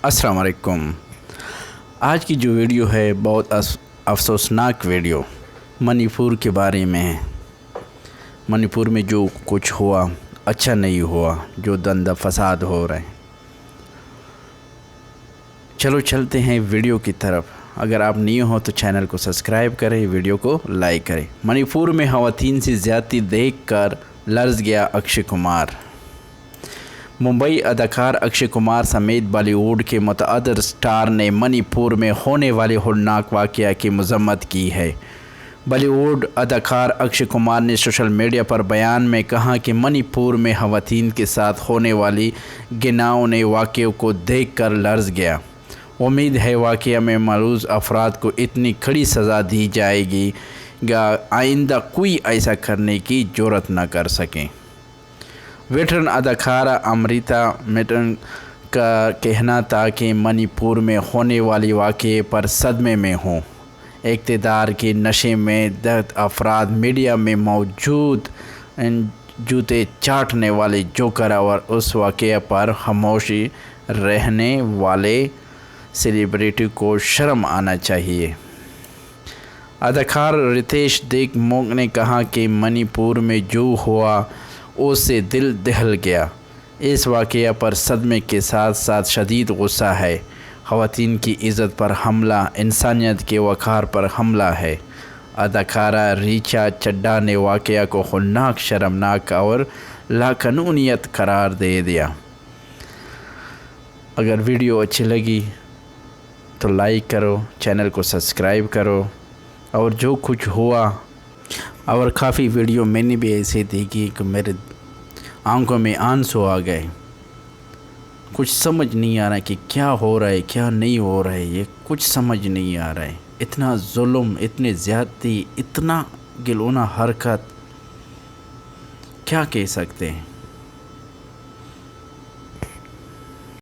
السلام علیکم۔ آج کی جو ویڈیو ہے بہت افسوسناک ویڈیو منی پور کے بارے میں ہے۔ منی پور میں جو کچھ ہوا اچھا نہیں ہوا، جو دندا فساد ہو رہا ہے۔ چلو چلتے ہیں ویڈیو کی طرف۔ اگر آپ نہیں ہو تو چینل کو سبسکرائب کریں، ویڈیو کو لائک کریں۔ منی پور میں خواتین سے زیادتی دیکھ کر لرز گیا اکشے کمار۔ ممبئی اداکار اکشے کمار سمیت بالی ووڈ کے متعدد سٹار نے منی پور میں ہونے والے ہولناک واقعہ کی مذمت کی ہے۔ بالی ووڈ اداکار اکشے کمار نے سوشل میڈیا پر بیان میں کہا کہ منی پور میں خواتین کے ساتھ ہونے والی گھناؤنے واقعوں کو دیکھ کر لرز گیا۔ امید ہے واقعہ میں ملوث افراد کو اتنی کڑی سزا دی جائے گی کہ آئندہ کوئی ایسا کرنے کی جرات نہ کر سکے۔ ویٹرن اداکارہ امریتا میٹن کا کہنا تھا کہ منی پور میں ہونے والے واقعے پر صدمے میں ہوں۔ اقتدار کے نشے میں دھت افراد میڈیا میں موجود جوتے چاٹنے والے جوکر اور اس واقعے پر خاموشی رہنے والے سیلیبریٹی کو شرم آنا چاہیے۔ اداکار ریتیش دیک موک نے کہا کہ منی پور میں جو ہوا اس سے دل دہل گیا۔ اس واقعہ پر صدمے کے ساتھ ساتھ شدید غصہ ہے۔ خواتین کی عزت پر حملہ انسانیت کے وقار پر حملہ ہے۔ اداکارہ ریچا چڈھا نے واقعہ کو ہولناک، شرمناک اور لاقانونیت قرار دے دیا۔ اگر ویڈیو اچھی لگی تو لائک کرو، چینل کو سبسکرائب کرو۔ اور جو کچھ ہوا اور کافی ویڈیو میں نے بھی ایسے دیکھی کہ میرے آنکھوں میں آنسو آ گئے۔ کچھ سمجھ نہیں آ رہا کہ کیا ہو رہا ہے، کیا نہیں ہو رہا ہے، یہ کچھ سمجھ نہیں آ رہا ہے۔ اتنا ظلم، اتنی زیادتی، اتنا گھناؤنا حرکت، کیا کہہ سکتے ہیں۔